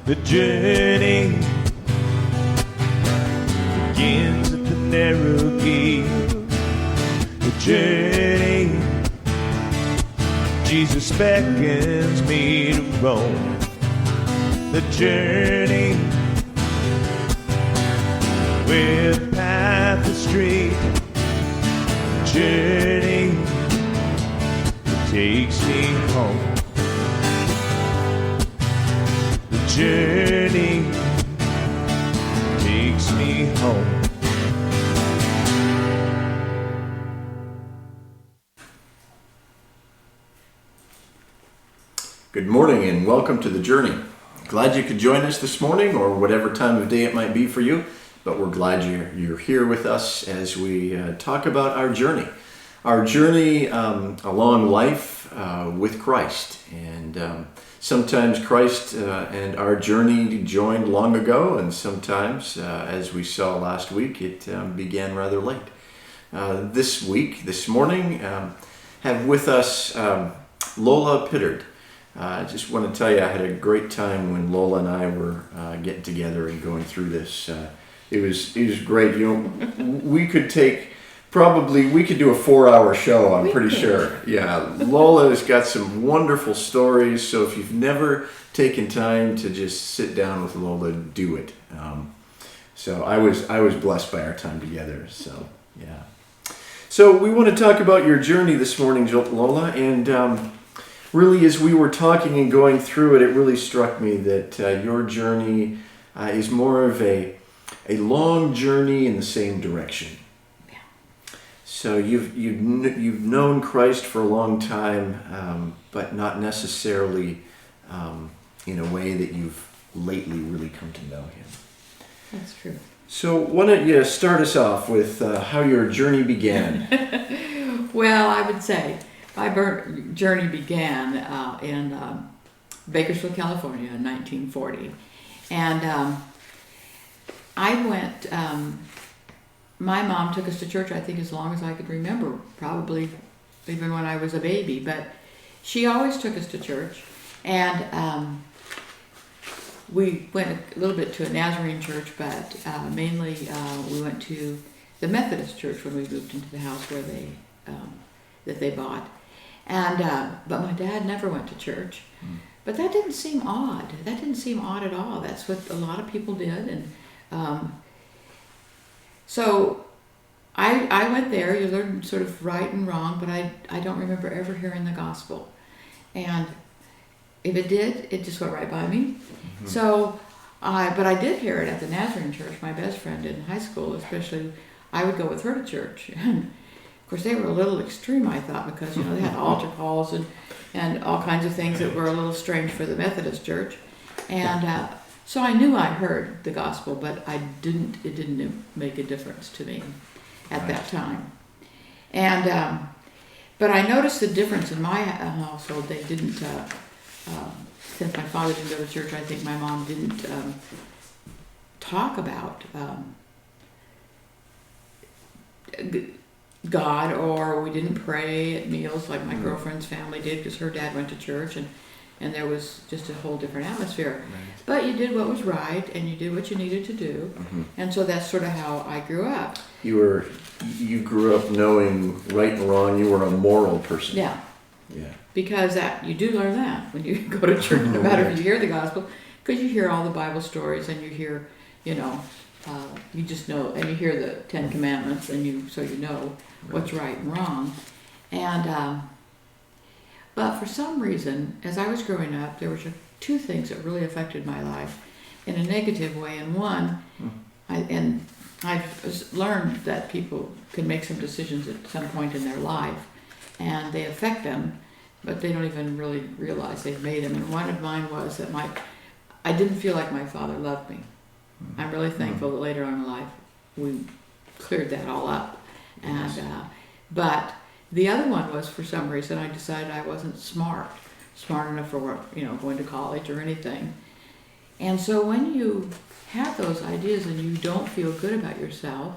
The journey begins at the narrow gate. The journey, Jesus beckons me to roam. The journey, where the path is straight. The journey that takes me home. The journey takes me home. Good morning and welcome to The Journey. Glad you could join us this morning or whatever time of day it might be for you, but we're glad you're here with us as we talk about our journey. Our journey along life with Christ. And sometimes Christ and our journey joined long ago, and sometimes, as we saw last week, it began rather late. This morning, have with us Lola Pittard. I just want to tell you, I had a great time when Lola and I were getting together and going through this. It was great. You know, we could do a 4-hour show, I'm pretty sure. Yeah, Lola's got some wonderful stories, so if you've never taken time to just sit down with Lola, do it. So I was blessed by our time together, so yeah. So we want to talk about your journey this morning, Lola, and really as we were talking and going through it, it really struck me that your journey is more of a long journey in the same direction. So you've known Christ for a long time, but not necessarily in a way that you've lately really come to know Him. That's true. So why don't you start us off with how your journey began? Well, I would say my journey began in Bakersfield, California in 1940. And I went... my mom took us to church, I think, as long as I could remember, probably even when I was a baby. But she always took us to church. And we went a little bit to a Nazarene church, but mainly we went to the Methodist church when we moved into the house where that they bought. And but my dad never went to church. But that didn't seem odd. That didn't seem odd at all. That's what a lot of people did. And so I went there. You learn sort of right and wrong, but I don't remember ever hearing the gospel. And if it did, it just went right by me. Mm-hmm. So, but I did hear it at the Nazarene church. My best friend in high school, especially, I would go with her to church. And of course, they were a little extreme, I thought, because, you know, they had altar calls and all kinds of things that were a little strange for the Methodist church. And so I knew I heard the gospel, but it didn't make a difference to me at that time. And, but I noticed the difference in my household. They didn't, since my father didn't go to church, I think my mom didn't talk about God, or we didn't pray at meals like my girlfriend's family did, because her dad went to church, and there was just a whole different atmosphere. Right. But you did what was right, and you did what you needed to do. Mm-hmm. And so that's sort of how I grew up. You grew up knowing right and wrong. You were a moral person. Yeah. Because you do learn that when you go to church, no matter if you hear the gospel, because you hear all the Bible stories, and you hear, you know, you just know, and you hear the 10 Commandments, and so you know what's right and wrong. And but for some reason, as I was growing up, there were two things that really affected my life in a negative way. And one, I've learned that people can make some decisions at some point in their life, and they affect them, but they don't even really realize they've made them. And one of mine was that I didn't feel like my father loved me. I'm really thankful that later on in life we cleared that all up. And but the other one was, for some reason, I decided I wasn't smart enough for, you know, going to college or anything. And so when you have those ideas and you don't feel good about yourself,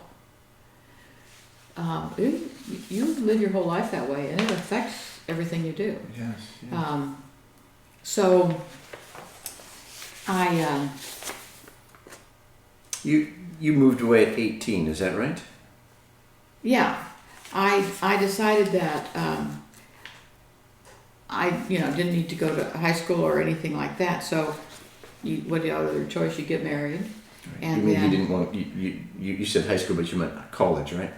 you live your whole life that way, and it affects everything you do. Yes. So I You moved away at 18, is that right? yeah, I decided that I didn't need to go to high school or anything like that. So, what other choice? You get married, and you mean then you didn't want you said high school, but you meant college, right?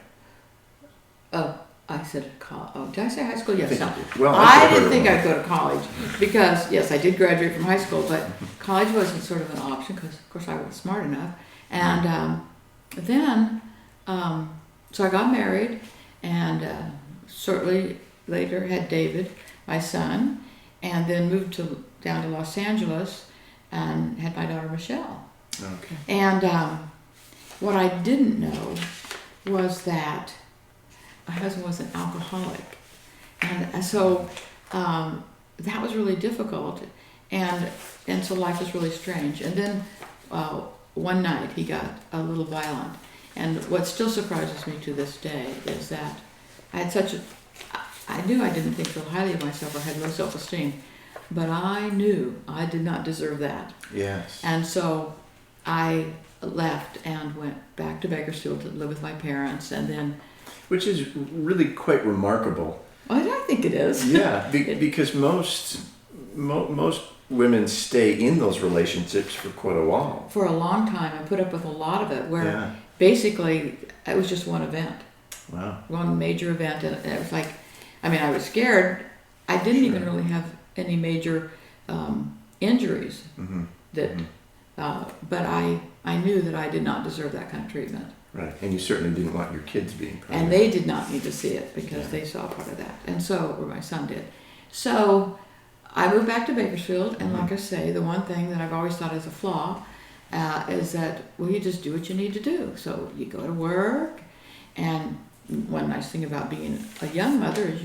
I said college. Oh, did I say high school? Yes. think No. you did. Well, I I didn't think heard it I'd go to college because yes, I did graduate from high school, but college wasn't sort of an option because of course I wasn't smart enough. And then, so I got married, and shortly later had David, my son, and then moved down to Los Angeles and had my daughter Michelle. Okay. And what I didn't know was that my husband was an alcoholic, and so that was really difficult, and so life was really strange. And then one night he got a little violent, and what still surprises me to this day is that I had I knew I didn't think real highly of myself or had low self-esteem, but I knew I did not deserve that. Yes. And so I left and went back to Bakersfield to live with my parents, and then. Which is really quite remarkable. I think it is. Yeah, because most women stay in those relationships for quite a while. For a long time, I put up with a lot of it, where Yeah. basically it was just one event, Wow. one major event, and it was like, I was scared. I didn't even really have any major injuries Mm-hmm. that, but I knew that I did not deserve that kind of treatment. Right, and you certainly didn't want your kids being part of And it. they did not need to see it because they saw part of that. And so, or my son did. So I moved back to Bakersfield, and like I say, the one thing that I've always thought is a flaw is that, well, you just do what you need to do. So you go to work, and one nice thing about being a young mother is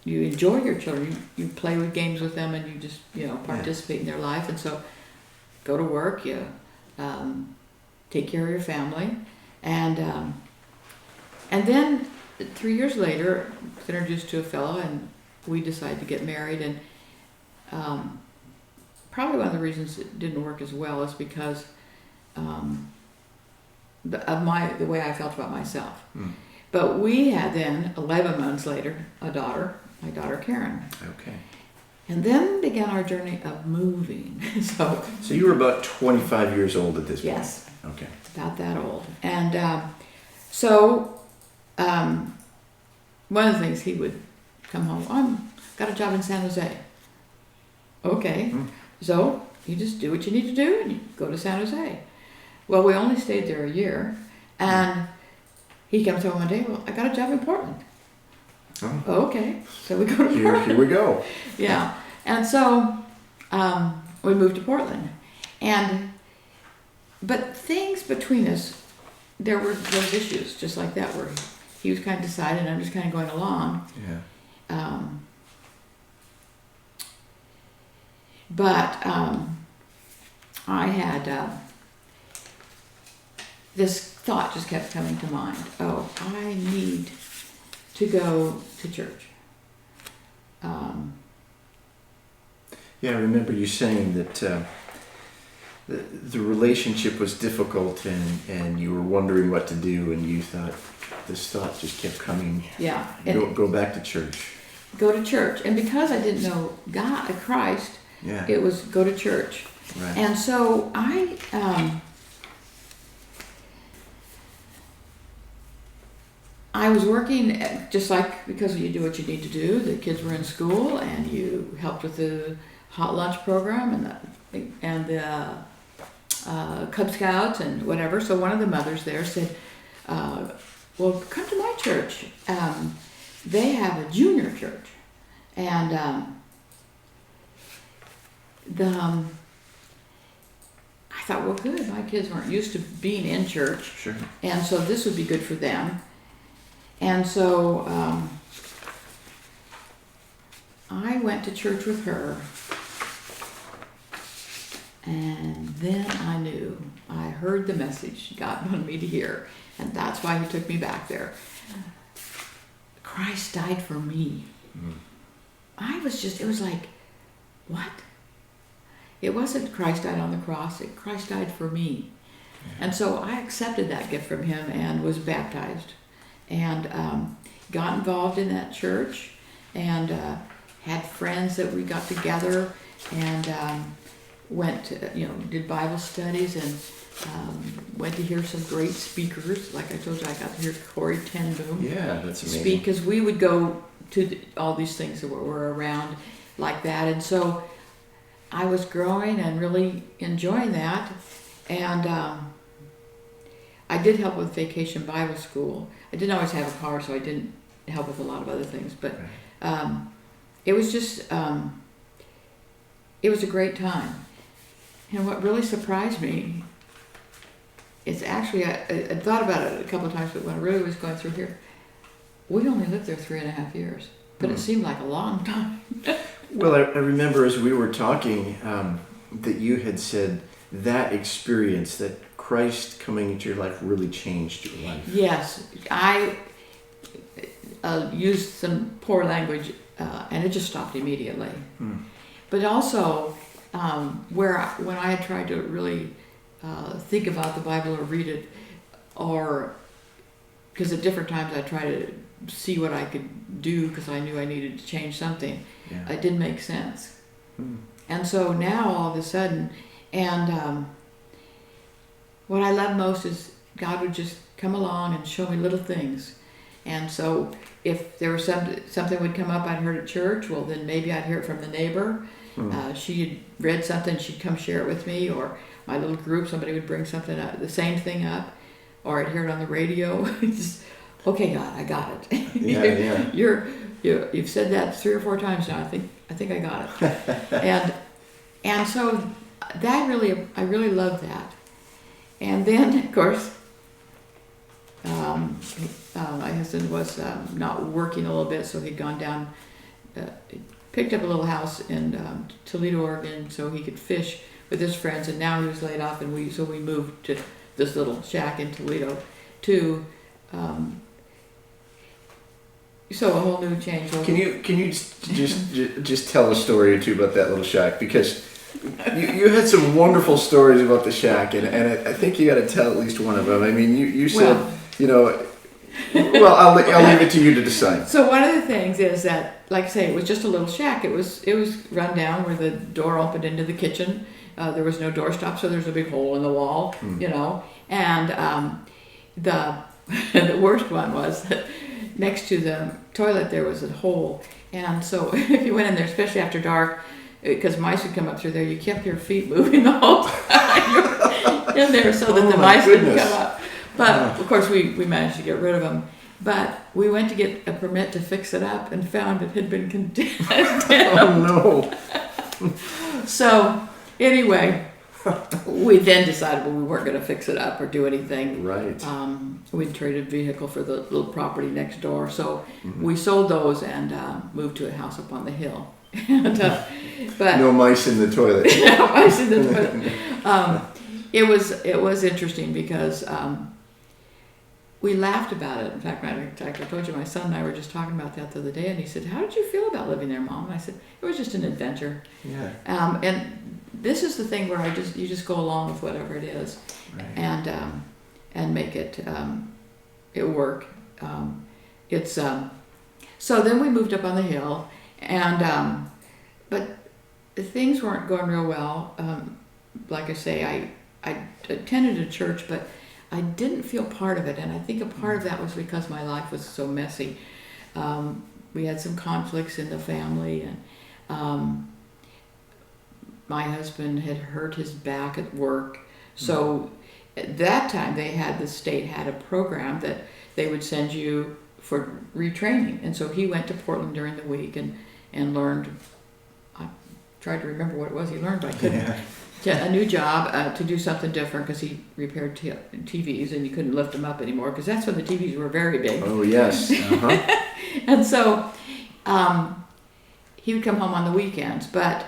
you enjoy your children. You play with games with them, and you just, participate in their life. And so go to work, you take care of your family, and then 3 years later, I was introduced to a fellow, and we decided to get married. And probably one of the reasons it didn't work as well is because of the way I felt about myself. Mm. But we had then 11 months later a daughter, my daughter Karen, Okay. and and then began our journey of moving. So you were about 25 years old at this point? yes. Okay. About that old. And so one of the things, he would come home, got a job in San Jose. Okay. So you just do what you need to do, and you go to San Jose. Well, we only stayed there a year, and he comes home one day, well, I got a job in Portland. Oh. Okay. So we go to Portland. Here we go. Yeah. And so we moved to Portland. But things between us, there were those issues just like that, where he was kind of decided and I'm just kind of going along. Yeah. But I had this thought just kept coming to mind. Oh, I need to go to church. Yeah, I remember you saying that the relationship was difficult, and you were wondering what to do, and you thought, this thought just kept coming. Yeah. Go back to church. Go to church. And because I didn't know God, Christ, Yeah. it was go to church. Right. And so I was working just like, because you do what you need to do. The kids were in school, and you helped with the hot lunch program and the Cub Scouts and whatever. So one of the mothers there said, well, come to my church. They have a junior church. And I thought, well, good. My kids weren't used to being in church. Sure. And so this would be good for them. And so I went to church with her. And then I knew. I heard the message God wanted me to hear. And that's why he took me back there. Christ died for me. Mm. It was like, what? it wasn't Christ died on the cross, Christ died for me. And so I accepted that gift from him and was baptized and got involved in that church and had friends that we got together and went to, did Bible studies and went to hear some great speakers. Like I told you, I got to hear Corey Ten Boom Yeah, that's amazing. speak, because we would go to all these things that were around like that. And so I was growing and really enjoying that. And I did help with Vacation Bible School. I didn't always have a car, so I didn't help with a lot of other things. But it was just, it was a great time. And what really surprised me is actually, I thought about it a couple of times, but when I really was going through here, we only lived there 3.5 years. But it seemed like a long time. Well, I remember as we were talking that you had said that experience, that Christ coming into your life really changed your life. Yes, I used some poor language, and it just stopped immediately. But also, when I had tried to really think about the Bible or read it, or because at different times I tried to see what I could do because I knew I needed to change something, it didn't make sense. And so now all of a sudden, and what I love most is God would just come along and show me little things. And so if there was something would come up I'd heard at church, well then maybe I'd hear it from the neighbor. She had read something, she'd come share it with me, or my little group, somebody would bring something up, the same thing up, or I'd hear it on the radio. Just, okay, God, I got it. You've said that 3 or 4 times now. I think I got it. and so that I really loved that. And then of course, my husband was not working a little bit, so he'd gone down, picked up a little house in Toledo, Oregon, so he could fish with his friends. And now he was laid off, and we moved to this little shack in Toledo to. So a whole new change. Can you just tell a story or two about that little shack, because you had some wonderful stories about the shack, and I think you got to tell at least one of them. I mean, you said well, I'll leave it to you to decide. So one of the things is that, like I say, it was just a little shack. It was run down where the door opened into the kitchen. There was no doorstop, so there's a big hole in the wall, And the worst one was that next to the toilet there was a hole, and so if you went in there, especially after dark, because mice would come up through there, you kept your feet moving the whole time in there so that the mice didn't come up. But of course we managed to get rid of them. But we went to get a permit to fix it up and found it had been condemned. Oh no! So anyway, we then decided we weren't going to fix it up or do anything. Right. We'd traded a vehicle for the little property next door, so we sold those and moved to a house up on the hill. And, but no mice in the toilet. No mice in the toilet. It was interesting because we laughed about it. In fact, I told you my son and I were just talking about that the other day, and he said, "How did you feel about living there, Mom?" And I said, "It was just an adventure." Yeah. And this is the thing where you just go along with whatever it is, right. and make it work. So then we moved up on the hill, and but things weren't going real well. Like I say, I attended a church, but I didn't feel part of it, and I think a part of that was because my life was so messy. We had some conflicts in the family, and my husband had hurt his back at work. So at that time, the state had a program that they would send you for retraining. And so he went to Portland during the week and learned, I tried to remember what it was he learned, but I couldn't. A new job to do something different because he repaired TVs and you couldn't lift them up anymore because that's when the TVs were very big. Oh, yes. Uh-huh. And so he would come home on the weekends, but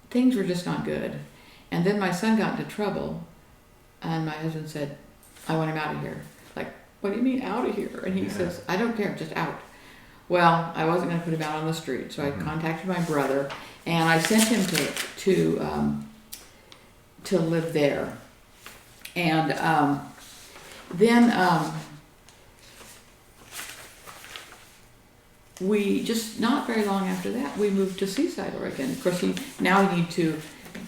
things were just not good. And then my son got into trouble, and my husband said, "I want him out of here." Like, "What do you mean out of here?" And he says, "I don't care, just out." Well, I wasn't going to put him out on the street, so I contacted my brother, and I sent him to live there, and then we just not very long after that we moved to Seaside, Oregon. Of course,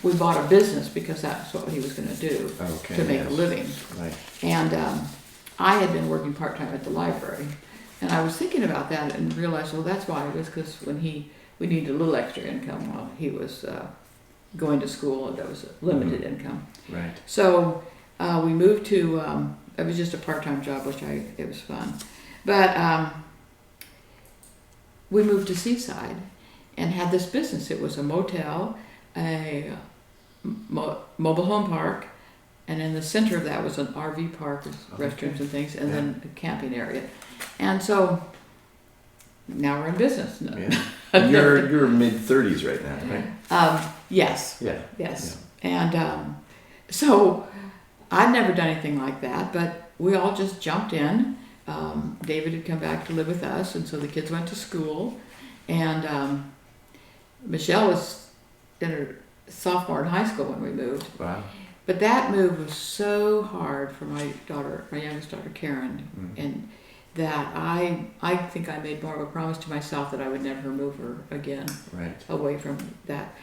we bought a business because that's what he was going to do to make a living. Right. And I had been working part-time at the library, and I was thinking about that and realized, well, that's why. It was because when we needed a little extra income while he was going to school, and that was a limited income. Right. So we moved to, it was just a part-time job, it was fun. But we moved to Seaside and had this business. It was a motel, a mobile home park, and in the center of that was an RV park with restrooms and things, and then a camping area. And so now we're in business. Yeah. And you're mid-30s right now, right? Yes. Yeah. Yes. Yeah. And so I'd never done anything like that, but we all just jumped in. David had come back to live with us, and so the kids went to school, and Michelle was in her sophomore in high school when we moved. Wow. But that move was so hard for my youngest daughter, Karen, and that I think I made more of a promise to myself that I would never move her again away from that.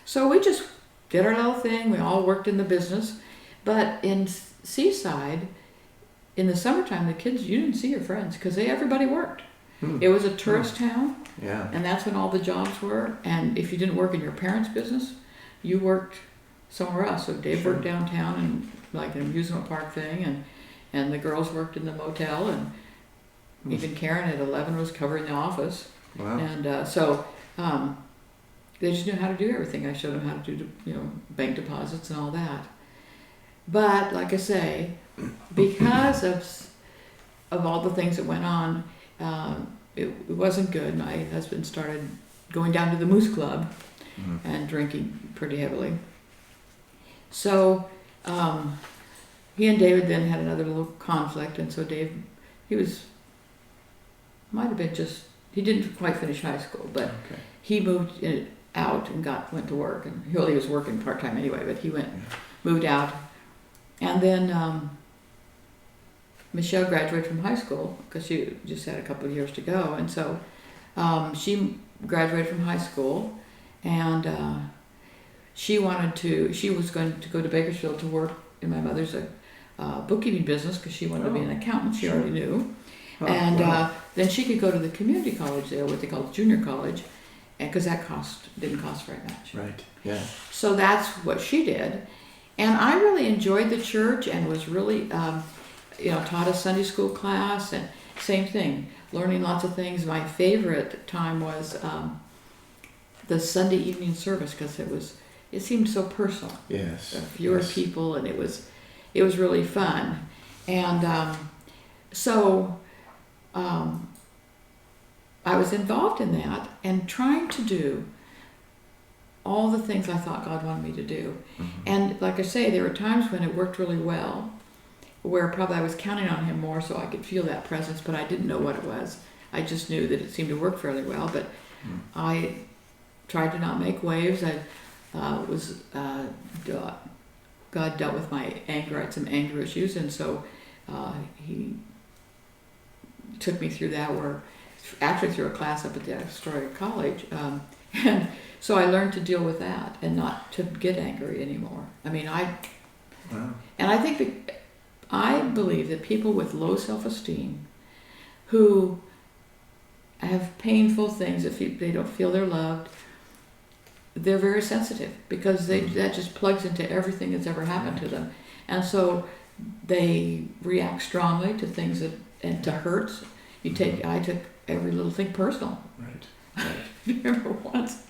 So we just did our little thing. We all worked in the business. But in Seaside, in the summertime, the kids, you didn't see your friends because everybody worked. It was a tourist town, and that's when all the jobs were. And if you didn't work in your parents' business, you worked somewhere else. So Dave worked downtown and like an amusement park thing, and the girls worked in the motel, and even Karen at 11 was covering the office. Wow. And so they just knew how to do everything. I showed them how to do, bank deposits and all that. But like I say, because of all the things that went on, it wasn't good. My husband started going down to the Moose Club and drinking pretty heavily. So he and David then had another little conflict, and so Dave, he didn't quite finish high school, but he moved out and went to work, and he was working part-time anyway, but he moved out. And then Michelle graduated from high school because she just had a couple of years to go, and so she graduated from high school, and she was going to go to Bakersfield to work in my mother's bookkeeping business because she wanted to be an accountant. She already knew. And then she could go to the community college there, what they call junior college, and because that didn't cost very much. Right. Yeah. So that's what she did, and I really enjoyed the church and was really, taught a Sunday school class, and same thing, learning lots of things. My favorite time was the Sunday evening service because it seemed so personal. Yes. Fewer people, and it was really fun, and so. I was involved in that and trying to do all the things I thought God wanted me to do. And like I say, there were times when it worked really well, where probably I was counting on Him more so I could feel that presence, but I didn't know what it was. I just knew that it seemed to work fairly well, but I tried to not make waves. God dealt with my anger. I had some anger issues, and so He took me through that, actually through a class up at the Astoria College, and so I learned to deal with that and not to get angry anymore. I mean, and I think I believe that people with low self-esteem who have painful things, if they don't feel they're loved, they're very sensitive because that just plugs into everything that's ever happened to them, and so they react strongly to things and to hurts. I took every little thing personal. Right. I remember once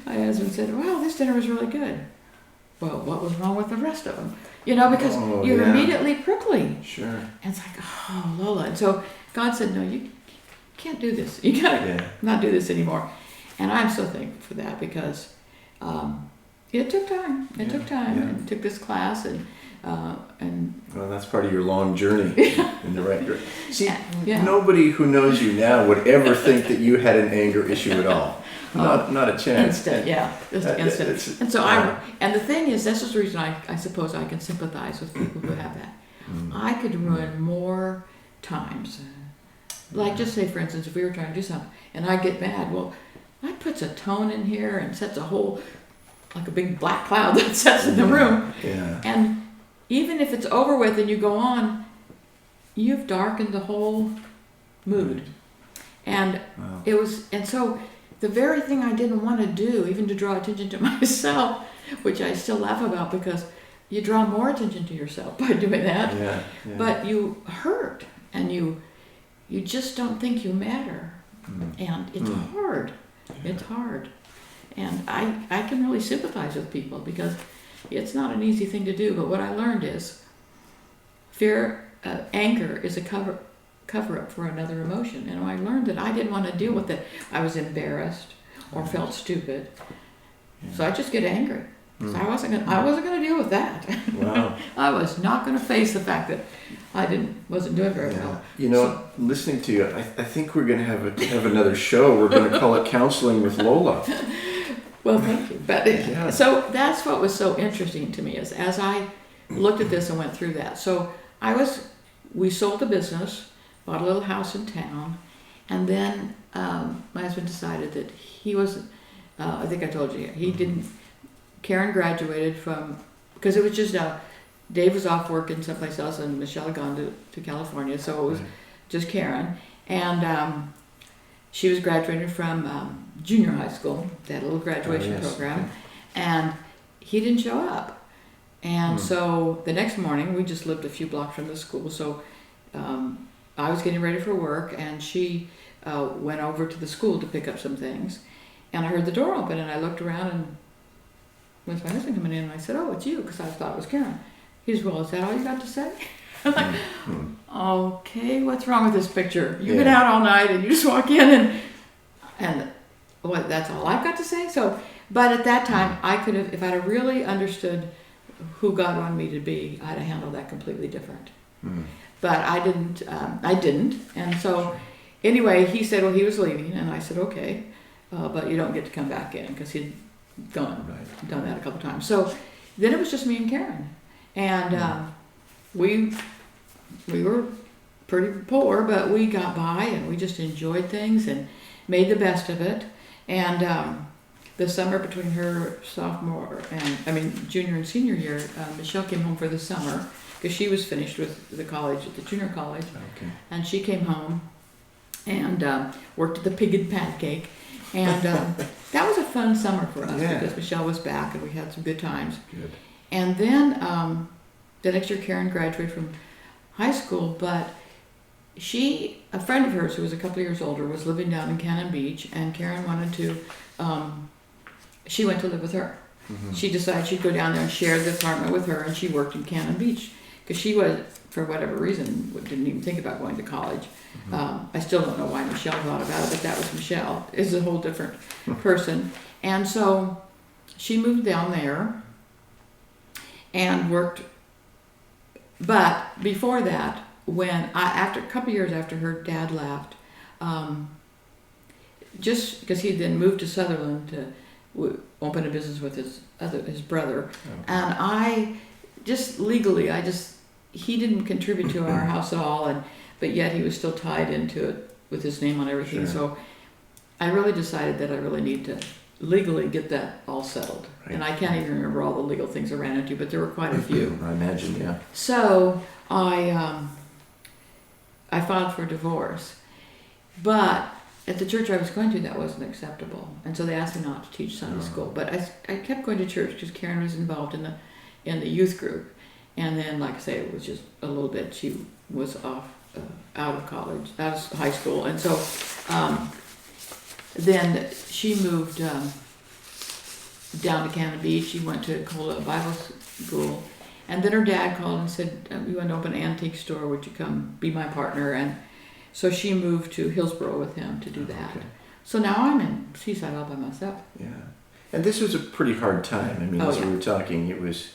my husband said, "Wow, this dinner was really good." Well, what was wrong with the rest of them? Because you're immediately prickly. Sure. And it's like, oh, Lola. And so God said, "No, you can't do this. You gotta not do this anymore." And I'm so thankful for that because it took time. It took time, and took this class and. Well, that's part of your long journey in the right direction. See, Yeah. nobody who knows you now would ever think that you had an anger issue at all. Not a chance. Instant, yeah, just instant. And so and the thing is, this is the reason I suppose I can sympathize with people who have that. I could ruin more times. Like, just say, for instance, if we were trying to do something and I get mad, well, that puts a tone in here and sets a whole, like a big black cloud that sets in the room. Yeah. And even if it's over with and you go on, you've darkened the whole mood. And and so the very thing I didn't want to do, even to draw attention to myself, which I still laugh about because you draw more attention to yourself by doing that. Yeah. But you hurt and you just don't think you matter. And it's hard. It's hard. And I can really sympathize with people because it's not an easy thing to do. But what I learned is anger is a cover up for another emotion. And I learned that I didn't want to deal with it. I was embarrassed or felt stupid. So I just get angry. So I wasn't gonna deal with that. Wow. I was not gonna face the fact that I wasn't doing very well. You know, listening to you, I think we're going to have another show. We're going to call it Counseling with Lola. Well, thank you. But so that's what was so interesting to me is as I looked at this and went through that. So we sold the business, bought a little house in town, and then my husband decided that he wasn't. I think I told you he didn't. Karen graduated because it was just Dave was off working someplace else and Michelle had gone to California, so it was just Karen. And she was graduating from junior high school. They had a little graduation program. And he didn't show up. And so the next morning, we just lived a few blocks from the school, so I was getting ready for work and she went over to the school to pick up some things. And I heard the door open and I looked around and was my husband coming in and I said, "Oh, it's you," because I thought it was Karen. He said, "Well, is that all you got to say?" I'm like, "Okay, what's wrong with this picture? You've been out all night and you just walk in and what? That's all I've got to say." So, but at that time, I could have, if I'd have really understood who God wanted me to be, I'd have handled that completely different. But I didn't. And so, anyway, he said, well, he was leaving, and I said, okay, but you don't get to come back in because he'd done that a couple times. So then it was just me and Karen, and we were pretty poor, but we got by, and we just enjoyed things and made the best of it. And the summer between her junior and senior year, Michelle came home for the summer because she was finished with the college at the junior college, and she came home and worked at the Pig and Pancake. And that was a fun summer for us because Michelle was back and we had some good times. Good. And then the next year Karen graduated from high school, but a friend of hers who was a couple of years older was living down in Cannon Beach, and Karen wanted to, she went to live with her. She decided she'd go down there and share the apartment with her, and she worked in Cannon Beach because she was, for whatever reason, didn't even think about going to college. I still don't know why Michelle thought about it, but that was Michelle. Is a whole different person. And so she moved down there and worked. But before that, after a couple years after her dad left, just because he'd then moved to Sutherland to open a business with his brother, and I just legally, he didn't contribute to our house at all, but yet he was still tied into it with his name on everything. Sure. So I really decided that I really need to legally get that all settled. Right. And I can't even remember all the legal things I ran into, but there were quite a few. I imagine, yeah. So I filed for divorce, but at the church I was going to, that wasn't acceptable, and so they asked me not to teach Sunday school. But I kept going to church because Karen was involved in the youth group, and then, like I say, it was just a little bit. She was off out of high school, and so then she moved down to Cannon Beach. She went to Cola Bible School, and then her dad called and said, "We want to open an antique store. Would you come be my partner?" And so she moved to Hillsborough with him to do that. Okay. So now I'm in Seaside all by myself. Yeah. And this was a pretty hard time. I mean, as we were talking, it was,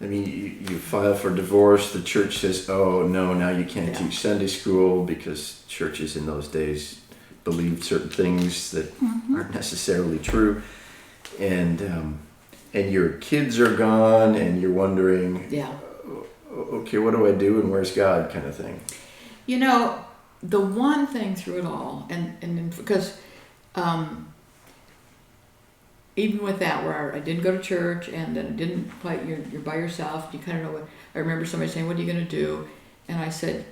you file for divorce, the church says, "Oh, no, now you can't teach Sunday school," because churches in those days believed certain things that aren't necessarily true, and your kids are gone, and you're wondering, Yeah. okay, what do I do, and where's God, kind of thing. You know, the one thing through it all, and because even with that, where I didn't go to church, and then it didn't quite, you're by yourself, you kind of know what, I remember somebody saying, what are you going to do? And I said,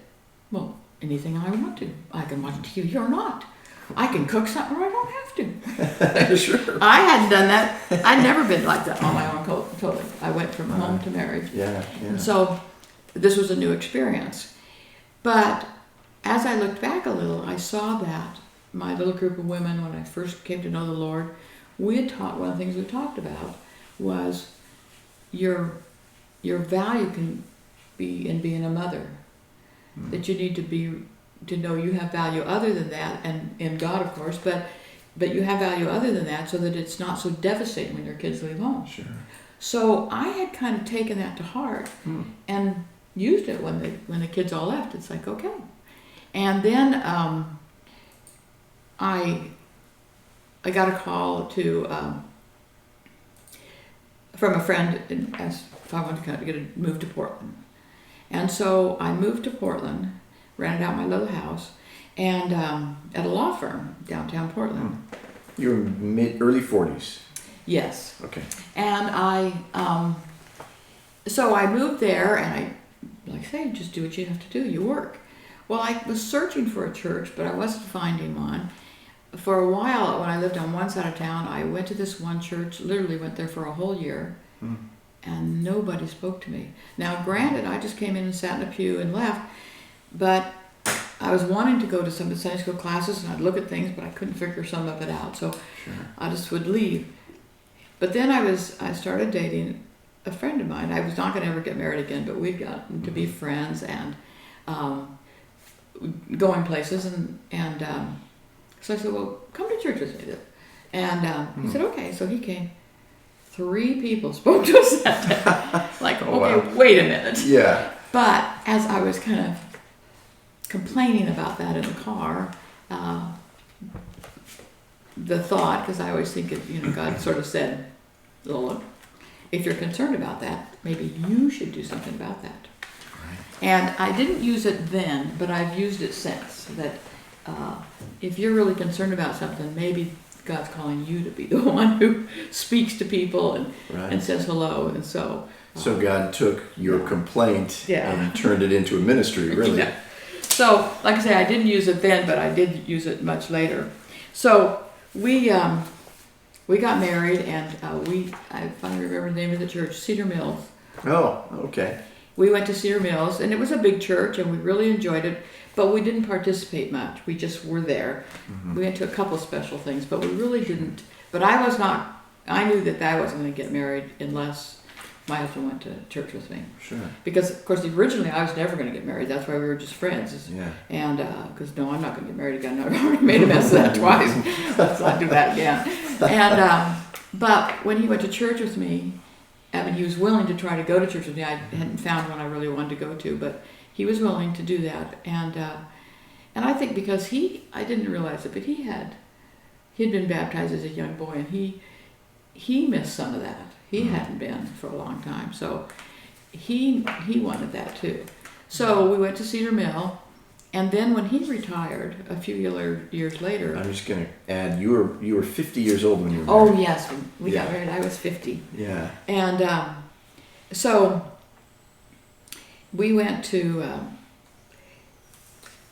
well, anything I want to. I can watch TV or not. I can cook something or I don't have to. Sure. I hadn't done that. I'd never been like that on my own, totally. I went from home to marriage. Yeah. And so this was a new experience. But as I looked back a little, I saw that my little group of women, when I first came to know the Lord, we had taught, one of the things we talked about was your value can be in being a mother. That you need to know you have value other than that, and in God, of course, but you have value other than that, so that it's not so devastating when your kids leave home. Sure. So I had kind of taken that to heart and used it when the kids all left. It's like, okay. And then I got a call from a friend and asked if I wanted to kind of move to Portland. And so I moved to Portland, rented out my little house, and at a law firm downtown Portland. You were early 40s. Yes. Okay. And so I moved there, and like I say, just do what you have to do. You work. Well, I was searching for a church, but I wasn't finding one. For a while, when I lived on one side of town, I went to this one church, literally went there for a whole year, and nobody spoke to me. Now, granted, I just came in and sat in a pew and left, but I was wanting to go to some of the Sunday school classes, and I'd look at things, but I couldn't figure some of it out, so I just would leave. But then I started dating a friend of mine. I was not going to ever get married again, but we'd gotten to be friends and going places, and so I said, well, come to church with me. And he said, okay. So he came. 3 people spoke to us that day. Like, okay, wait a minute. Yeah. But as I was kind of complaining about that in the car, the thought, because I always think of, God sort of said, Lola, if you're concerned about that, maybe you should do something about that. Right. And I didn't use it then, but I've used it since. That if you're really concerned about something, maybe God's calling you to be the one who speaks to people and says hello. And so God took your complaint Yeah. and turned it into a ministry, really. Yeah. So, like I say, I didn't use it then, but I did use it much later. So we got married, and I finally remember the name of the church, Cedar Mills. Oh, okay. We went to Cedar Mills, and it was a big church, and we really enjoyed it, but we didn't participate much. We just were there. We went to a couple special things, but we really didn't. But I knew that I wasn't going to get married unless my husband went to church with me. Sure. Because, of course, originally I was never going to get married. That's why we were just friends. Yeah. And, because, no, I'm not going to get married again. I've already made a mess of that twice. Let's not do that again. And, but when he went to church with me, I mean, he was willing to try to go to church with me. I hadn't found one I really wanted to go to, but he was willing to do that. And I think because I didn't realize it, but he'd been baptized as a young boy, and he missed some of that. He hadn't been for a long time, so he wanted that too. So we went to Cedar Mill, and then when he retired a few years later. I'm just going to add, you were 50 years old when you were Oh married. yes, when we got married, I was 50. Yeah. And so we went to.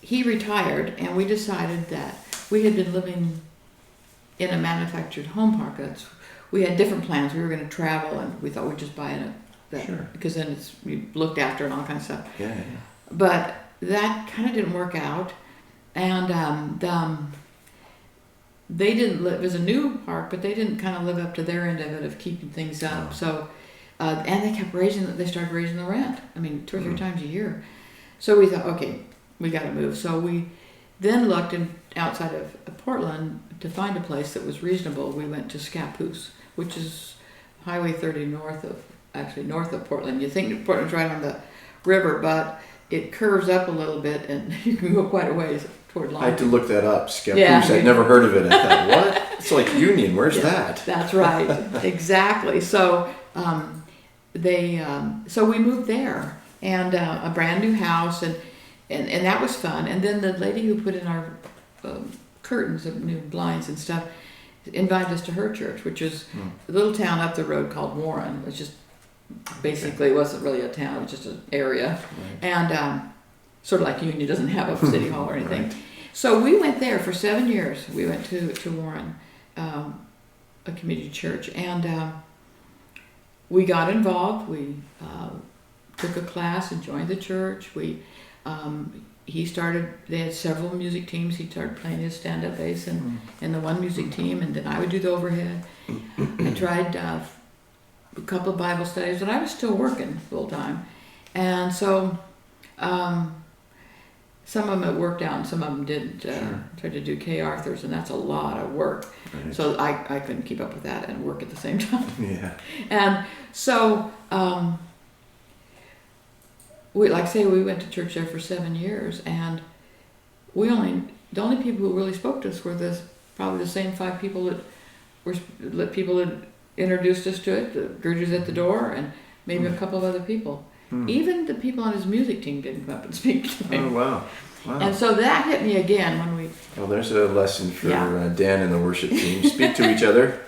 He retired, and we decided that we had been living in a manufactured home park. We had different plans. We were going to travel, and we thought we'd just buy that Sure. because then it's looked after and all kinds of stuff. Yeah. But that kind of didn't work out, and they didn't live. It was a new park, but they didn't kind of live up to their end of it of keeping things up. Oh. So, and they kept they started raising the rent. I mean, 2 or 3 times a year. So we thought, okay, we got to move. So we then looked outside of Portland to find a place that was reasonable. We went to Scappoose, which is Highway 30 north of Portland. You think Portland's right on the river, but it curves up a little bit, and you can go quite a ways toward I had to Longview. look that up. Scappoose. Yeah. I'd never heard of it. I thought, what? It's like Union. Where's that? That's right, exactly. So so we moved there, and a brand new house, and that was fun. And then the lady who put in our curtains, of new blinds and stuff, invited us to her church, which is a little town up the road called Warren. It's just basically, it wasn't really a town, it was just an area. Right. And sort of like Union doesn't have a city hall or anything. Right. So we went there for 7 years. We went to Warren, a community church, and we got involved. We took a class and joined the church. They had several music teams. He started playing his stand-up bass in the one music team, and then I would do the overhead. I tried a couple of Bible studies, but I was still working full time. And so some of them it worked out and some of them didn't. Tried to do K. Arthur's, and that's a lot of work. Right. So I couldn't keep up with that and work at the same time. Yeah. And so, we went to church there for 7 years, and the only people who really spoke to us were probably the same 5 people that introduced us to it, the Gertrude's at the door, and maybe a couple of other people. Even the people on his music team didn't come up and speak to me. Oh, wow. Wow. And so that hit me again when we... Well, there's a lesson for Yeah. Dan and the worship team. Speak to each other.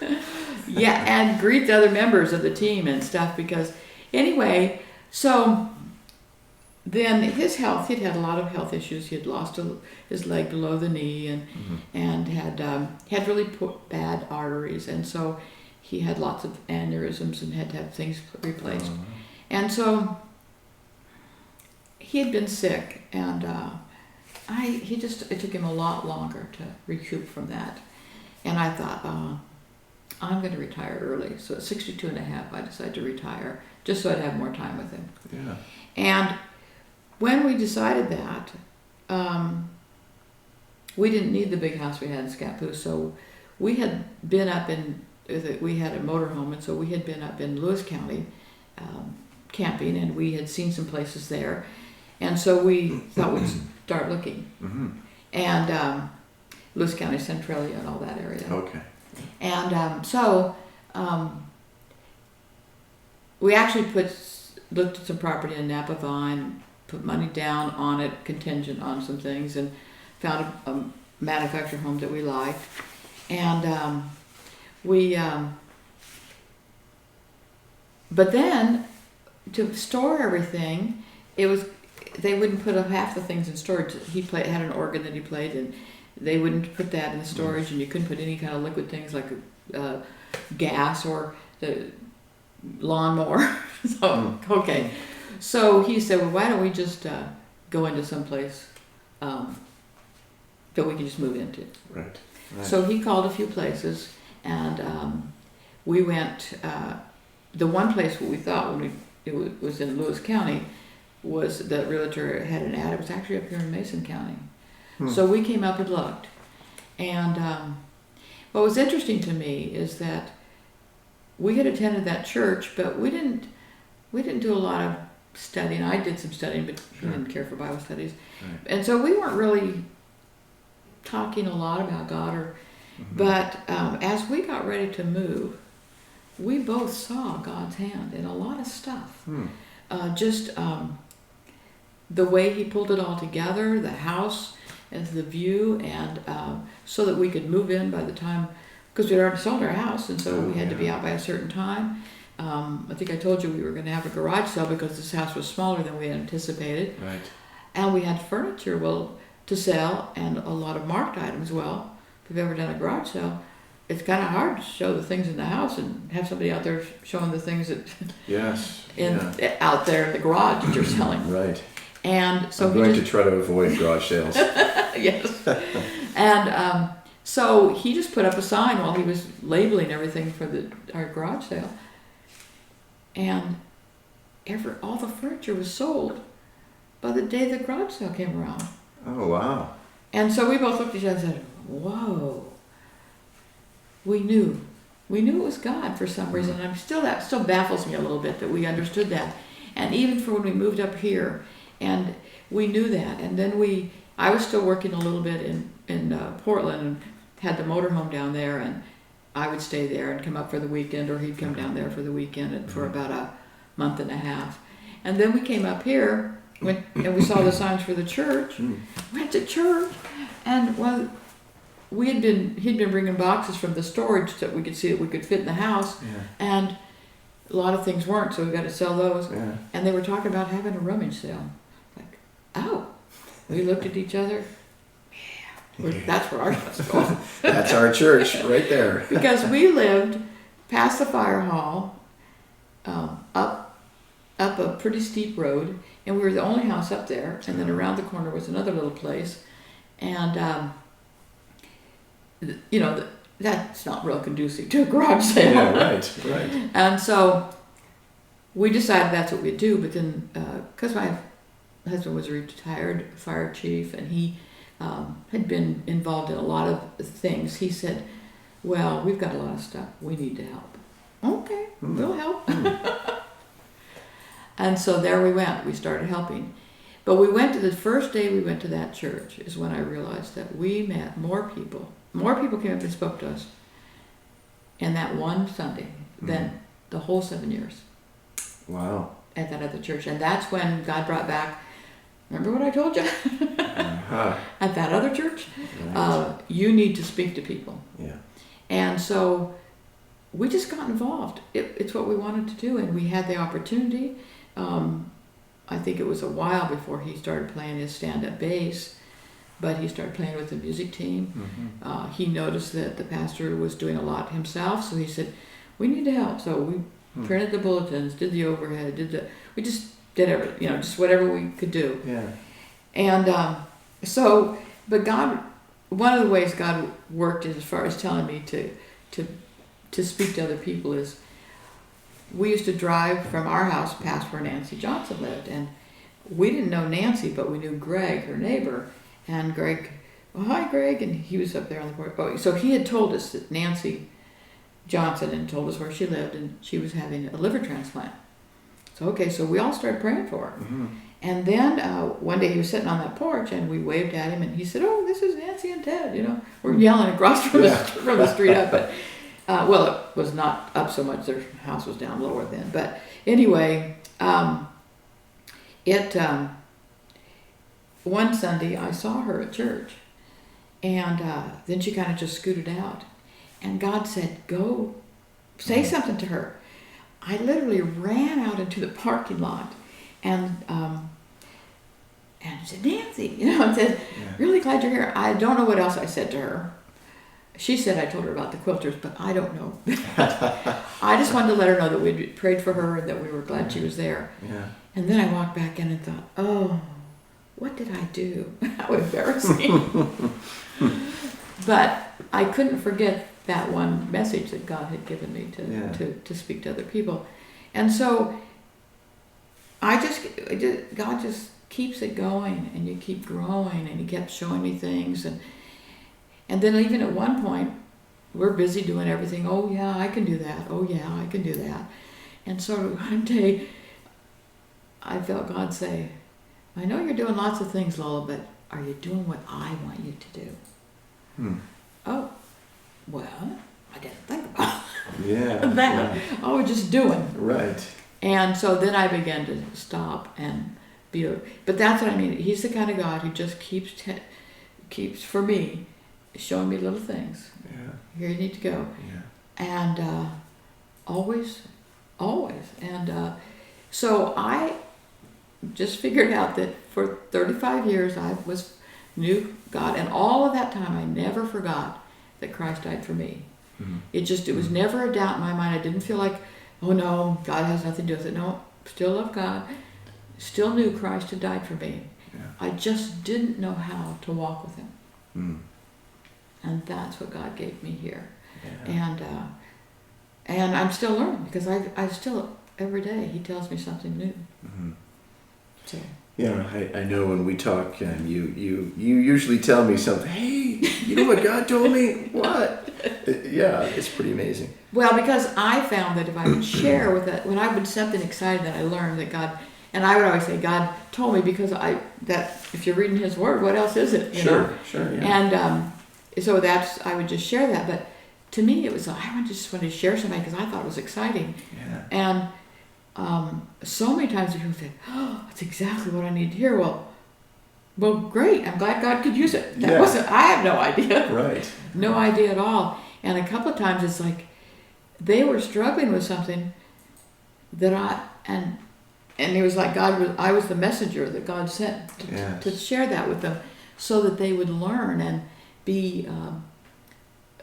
Yeah, and greet the other members of the team and stuff, because anyway, so then his health, he'd had a lot of health issues. He had lost his leg below the knee and had really bad arteries, and so he had lots of aneurysms and had to have things replaced. Oh, wow. And so he had been sick, and it took him a lot longer to recoup from that. And I thought, I'm going to retire early. So at 62 and a half, I decided to retire just so I'd have more time with him. Yeah. And when we decided that, we didn't need the big house we had in Scappoose, so we had been up we had a motorhome, and so we had been up in Lewis County camping, and we had seen some places there. And so we thought we'd start looking. Mm-hmm. And Lewis County, Centralia, and all that area. Okay. And so we actually looked at some property in Napa Vine, put money down on it, contingent on some things, and found a manufactured home that we liked. And but then to store everything, they wouldn't put half the things in storage. He had an organ that he played, and they wouldn't put that in the storage, and you couldn't put any kind of liquid things like gas or the lawnmower. So, okay. So he said, well, why don't we just go into some place that we can just move into? Right. So he called a few places, and we went, the one place what we thought when it was in Lewis County was the realtor had an ad. It was actually up here in Mason County. So we came up and looked. And what was interesting to me is that we had attended that church, but we didn't do a lot of studying. I did some studying, but he didn't care for Bible studies. Right. And so we weren't really talking a lot about God, but as we got ready to move, we both saw God's hand in a lot of stuff. The way he pulled it all together, the house and the view, and so that we could move in by the time, because we'd already sold our house, and so we had to be out by a certain time. I think I told you we were going to have a garage sale because this house was smaller than we had anticipated. Right. And we had furniture to sell, and a lot of marked items. Well, if you've ever done a garage sale, it's kind of hard to show the things in the house and have somebody out there showing the things that Yes. out there in the garage that you're selling. Right. And so I'm going to try to avoid garage sales. yes. And so he just put up a sign while he was labeling everything for our garage sale. And all the furniture was sold by the day the garage sale came around. Oh, wow. And so we both looked at each other and said, whoa. We knew it was God for some reason. And that still baffles me a little bit that we understood that. And even for when we moved up here, and we knew that. And then I was still working a little bit in Portland and had the motorhome down there, and I would stay there and come up for the weekend, or he'd come down there for the weekend and for about a month and a half. And then we came up here and we saw the signs for the church. Went to church, and well, he'd been bringing boxes from the storage that we could see that we could fit in the house, and a lot of things weren't, so we got to sell those. Yeah. And they were talking about having a rummage sale. Like, oh, we looked at each other. That's where our house is going. That's our church right there. Because we lived past the fire hall, up a pretty steep road, and we were the only house up there. And then around the corner was another little place, and that's not real conducive to a garage sale. Yeah, right. And so we decided that's what we'd do. But then, because my husband was a retired fire chief, and he had been involved in a lot of things, he said, well, we've got a lot of stuff. We need to help. Okay, we'll help. And so there we went. We started helping. But the first day we went to that church is when I realized that we met more people. More people came up and spoke to us in that one Sunday than the whole 7 years. Wow. At that other church. And that's when God brought back, remember what I told you? At that other church? Right. You need to speak to people. Yeah. And so we just got involved. It's what we wanted to do, and we had the opportunity. I think it was a while before he started playing his stand-up bass, but he started playing with the music team. He noticed that the pastor was doing a lot himself, so he said, we need to help. So we printed the bulletins, did the overhead, we just did everything, just whatever we could do. Yeah. And but God, one of the ways God worked as far as telling me to speak to other people is, we used to drive from our house past where Nancy Johnson lived, and we didn't know Nancy, but we knew Greg, her neighbor. And Greg, well, hi Greg, and he was up there on the porch. Oh, so he had told us that Nancy Johnson had told us where she lived, and she was having a liver transplant. So we all started praying for her. And then one day he was sitting on that porch, and we waved at him, and he said, oh, this is Nancy and Ted, we're yelling across from the street up, but well, it was not up so much, their house was down lower then, but anyway, one Sunday I saw her at church, and then she kind of just scooted out, and God said, go say something to her. I literally ran out into the parking lot, and I said, Nancy, I said, really glad you're here. I don't know what else I said to her. She said I told her about the quilters, but I don't know. I just wanted to let her know that we'd prayed for her and that we were glad she was there. Yeah. And then I walked back in and thought, oh, what did I do? How embarrassing. But I couldn't forget that one message that God had given me to speak to other people. And so God just keeps it going, and you keep growing, and he kept showing me things. And then even at one point, we're busy doing everything. Oh, yeah, I can do that. Oh, yeah, I can do that. And so one day, I felt God say, I know you're doing lots of things, Lola, but are you doing what I want you to do? Oh, well, I didn't think about that. I was just doing. Right. And so then I began to stop and but that's what I mean. He's the kind of God who just keeps for me, showing me little things. Yeah. Here you need to go. Yeah. And always. And so I just figured out that for 35 years I knew God, and all of that time I never forgot that Christ died for me. It was never a doubt in my mind. I didn't feel like, oh no, God has nothing to do with it. No, still love God. Still knew Christ had died for me. Yeah. I just didn't know how to walk with him. And that's what God gave me here. Yeah. And I'm still learning, because I still, every day, he tells me something new. So. Yeah, I know when we talk, you usually tell me something. Hey, you know what God told me? What? Yeah, it's pretty amazing. Well, because I found that if I would share with it, when I would something exciting that I learned that God And I would always say, God told me, because that if you're reading His Word, what else is it? You know? Sure, yeah. And so I would just share that. But to me, it was, just wanted to share something because I thought it was exciting. Yeah. And so many times people say, oh, that's exactly what I need to hear. Well, great. I'm glad God could use it. I have no idea. Right. No idea at all. And a couple of times it's like they were struggling with something that and it was like I was the messenger that God sent to share that with them so that they would learn and be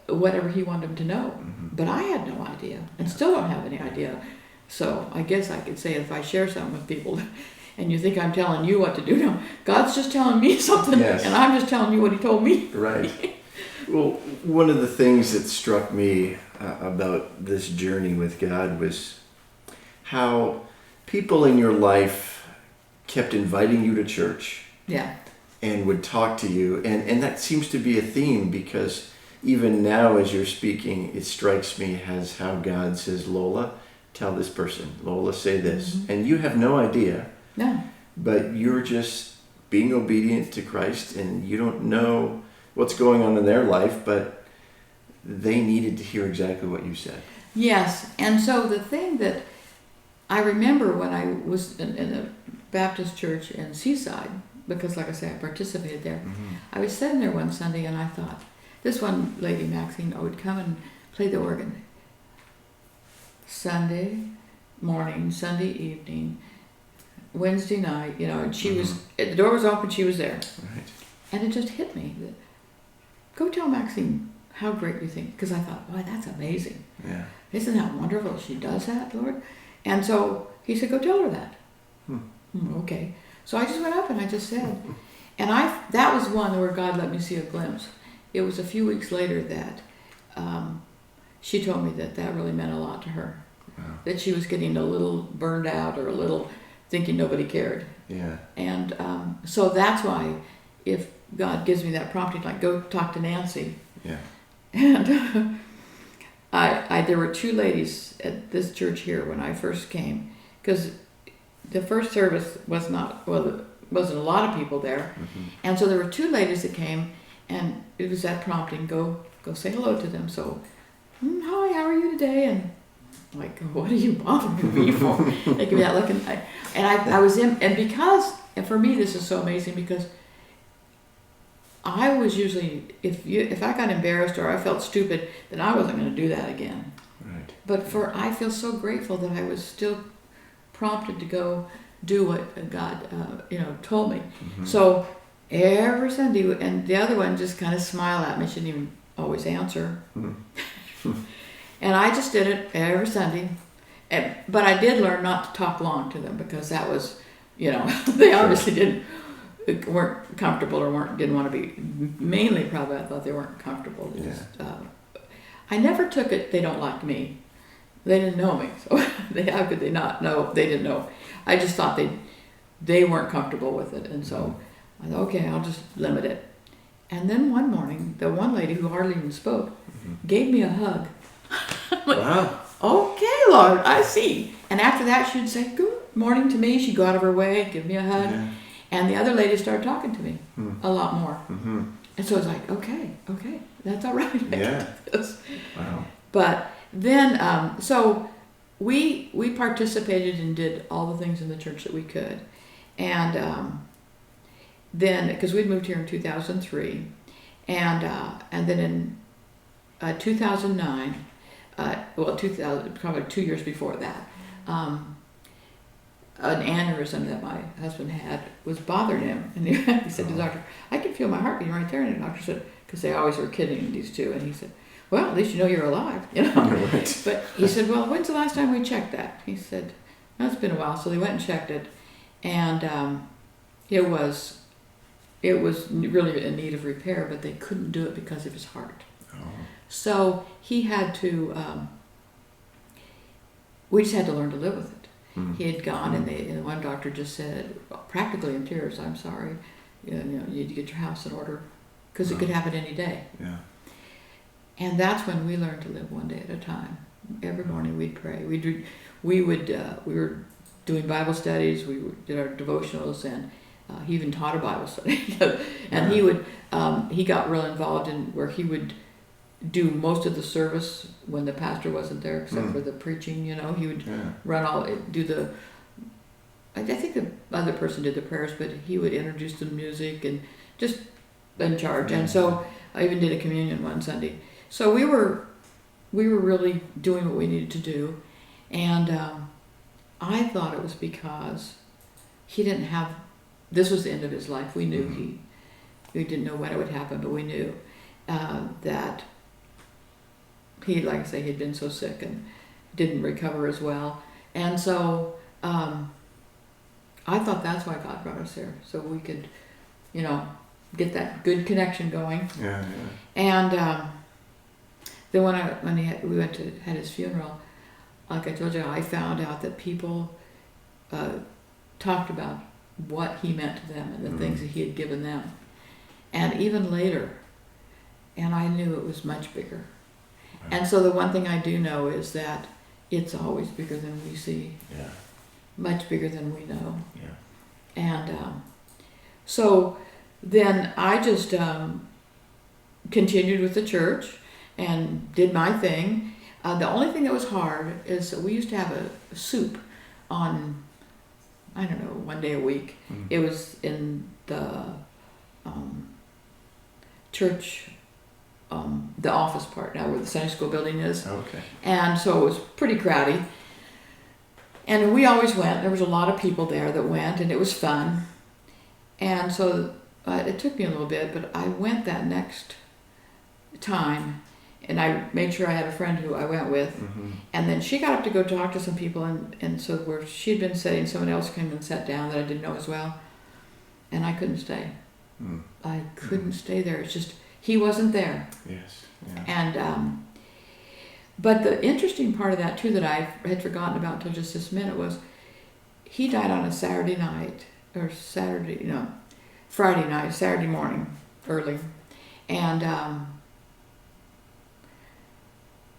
whatever He wanted them to know. Mm-hmm. But I had no idea and still don't have any idea. So I guess I could say if I share something with people and you think I'm telling you what to do, no, God's just telling me something and I'm just telling you what He told me. Right. Well, one of the things that struck me about this journey with God was how people in your life kept inviting you to church. Yeah. And would talk to you. And that seems to be a theme, because even now as you're speaking, it strikes me as how God says, Lola, tell this person. Lola, say this. Mm-hmm. And you have no idea. No. But you're just being obedient to Christ, and you don't know what's going on in their life, but they needed to hear exactly what you said. Yes. And so the thing that I remember when I was in a Baptist church in Seaside, because like I say, I participated there. Mm-hmm. I was sitting there one Sunday and I thought, this one lady, Maxine, would come and play the organ. Sunday morning, Sunday evening, Wednesday night, and she was, the door was open, she was there. Right. And it just hit me that, go tell Maxine how great you think. Because I thought, boy, that's amazing. Yeah. Isn't that wonderful? She does that, Lord. And so he said, go tell her that. Okay. So I just went up and I just said, and that was one where God let me see a glimpse. It was a few weeks later that she told me that really meant a lot to her. Wow. That she was getting a little burned out or a little thinking nobody cared. Yeah. And so that's why if God gives me that prompting, like go talk to Nancy. Yeah. And there were two ladies at this church here when I first came, because the first service was there wasn't a lot of people there. Mm-hmm. And so there were two ladies that came, and it was that prompting, go say hello to them. So, hi, how are you today? And I'm like, what are you bothering me for? They give me that look, and I was in, and for me this is so amazing, because I was usually, if I got embarrassed or I felt stupid, then I wasn't going to do that again. Right. But I feel so grateful that I was still prompted to go do what God, told me. Mm-hmm. So every Sunday, and the other one just kind of smile at me. She didn't even always answer. Mm-hmm. And I just did it every Sunday. But I did learn not to talk long to them, because that was, they obviously weren't comfortable or didn't want to be. Mainly, probably, I thought they weren't comfortable. I never took it, they don't like me. They didn't know me, so how could they not know? They didn't know. I just thought they weren't comfortable with it, and so I thought, okay, I'll just limit it. And then one morning, the one lady who hardly even spoke gave me a hug. Like, wow. Okay, Lord, I see. And after that, she'd say good morning to me. She'd go out of her way, give me a hug, and the other lady started talking to me a lot more. Mm-hmm. And so I was like, okay, that's all right. Yeah. Wow. But then, so we participated and did all the things in the church that we could. And then, because we'd moved here in 2003, and then in 2009, probably 2 years before that, an aneurysm that my husband had was bothering him. And he said to the doctor, I can feel my heart beating right there. And the doctor said, because they always were kidding, these two, and he said, well, at least you know you're alive, Right. But he said, well, when's the last time we checked that? He said, well, it's been a while. So they went and checked it, and it was really in need of repair, but they couldn't do it because of his heart. Oh. So he had to, we just had to learn to live with it. Mm-hmm. He had gone, and one doctor just said, practically in tears, I'm sorry, you need to get your house in order, because it could happen any day. Yeah. And that's when we learned to live one day at a time. Every morning we'd pray. We were doing Bible studies. We did our devotionals, and he even taught a Bible study. And he would, he got real involved in where he would do most of the service when the pastor wasn't there, except for the preaching. You know, he would run I think the other person did the prayers, but he would introduce the music and just in charge. And so I even did a communion one Sunday. So we were really doing what we needed to do, and I thought it was because he didn't have. This was the end of his life. We knew we didn't know when it would happen, but we knew that he, like I say, he'd been so sick and didn't recover as well, and so I thought that's why God brought us there, so we could, get that good connection going. Yeah. And then when we went to had his funeral, like I told you, I found out that people talked about what he meant to them and the things that he had given them, and even later, and I knew it was much bigger. Right. And so the one thing I do know is that it's always bigger than we see. Yeah. Much bigger than we know. Yeah. And so then I just continued with the church and did my thing. The only thing that was hard is that we used to have a soup on, I don't know, one day a week. It was in the church, the office part now where the Sunday school building is. Okay. And so it was pretty crowdy. And we always went. There was a lot of people there that went, and it was fun. And so it took me a little bit, but I went that next time, and I made sure I had a friend who I went with. And then she got up to go talk to some people, and so where she'd been sitting, someone else came and sat down that I didn't know as well, and I couldn't stay. I couldn't stay there. It's just, he wasn't there. Yes. Yeah. And but the interesting part of that too that I had forgotten about until just this minute was he died on a Saturday night, or Friday night, Saturday morning, early. And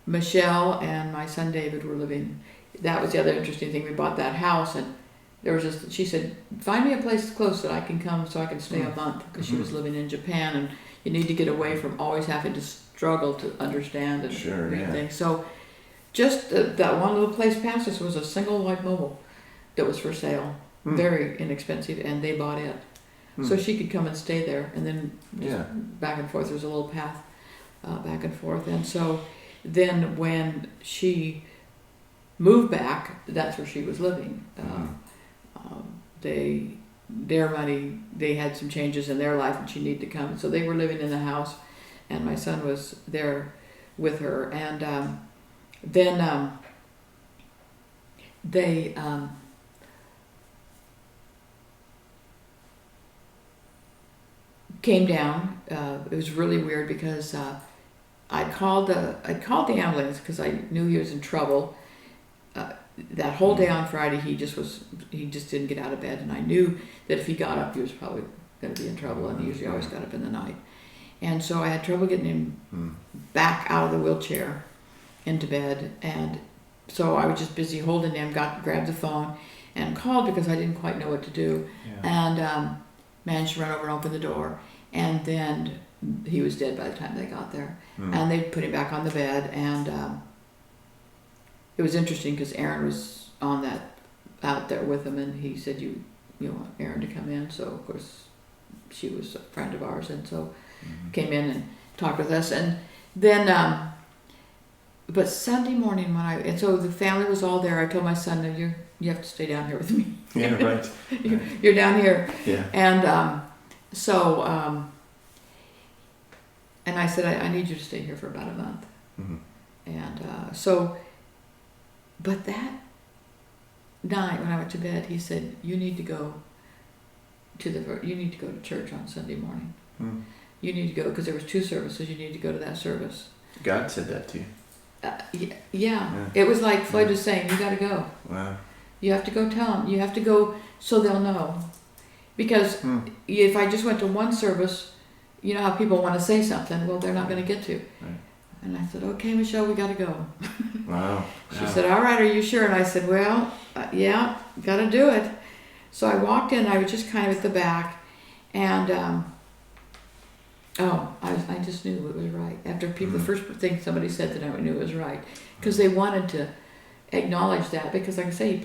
Michelle and my son David were living. That was the other interesting thing. We bought that house, and there was just, she said, find me a place close that I can come so I can stay a month, because she was living in Japan, and you need to get away from always having to struggle to understand and everything. So just that one little place past us was a single white mobile that was for sale, very inexpensive, and they bought it. So she could come and stay there, and then back and forth. There was a little path back and forth. And so then when she moved back, that's where she was living. Their money, they had some changes in their life, and she needed to come. So they were living in the house, and my son was there with her. And then they came down. It was really weird because I called the ambulance because I knew he was in trouble. That whole day on Friday, he just didn't get out of bed, and I knew that if he got up, he was probably going to be in trouble, and he usually always got up in the night. And so I had trouble getting him back out of the wheelchair into bed, and so I was just busy holding him, grabbed the phone and called because I didn't quite know what to do, and managed to run over and open the door, and then he was dead by the time they got there. And they put him back on the bed, and it was interesting because Aaron was out there with him, and he said, you want Aaron to come in? So of course she was a friend of ours, and so came in and talked with us. And then but Sunday morning and so the family was all there. I told my son, no, you have to stay down here with me. Yeah, right. You're down here. Yeah. And so and I said, I need you to stay here for about a month. And so, but that night when I went to bed, he said, you need to go to church on Sunday morning. You need to go, because there was 2 services. You need to go to that service. God said that to you. Yeah. It was like Floyd was saying, you got to go. Wow. You have to go tell them. You have to go so they'll know. Because if I just went to one service, you know how people want to say something. Well, they're not going to get to. Right. And I said, okay, Michelle, we got to go. Wow. She said, all right, are you sure? And I said, well, yeah, got to do it. So I walked in, I was just kind of at the back, and I just knew it was right. After people, the first thing somebody said that I knew it was right, because they wanted to acknowledge that, because like I say,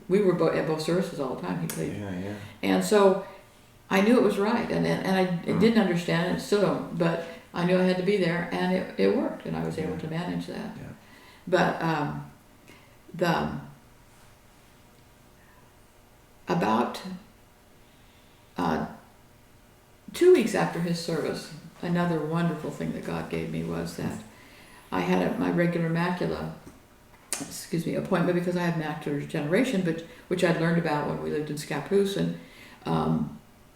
we were at both services all the time. He played, Yeah. and so I knew it was right, and I didn't understand it, still don't, but I knew I had to be there, and it worked, and I was able to manage that. Yeah. But about 2 weeks after his service, another wonderful thing that God gave me was that I had my regular appointment, because I have macular degeneration, but which I'd learned about when we lived in Scappoose, and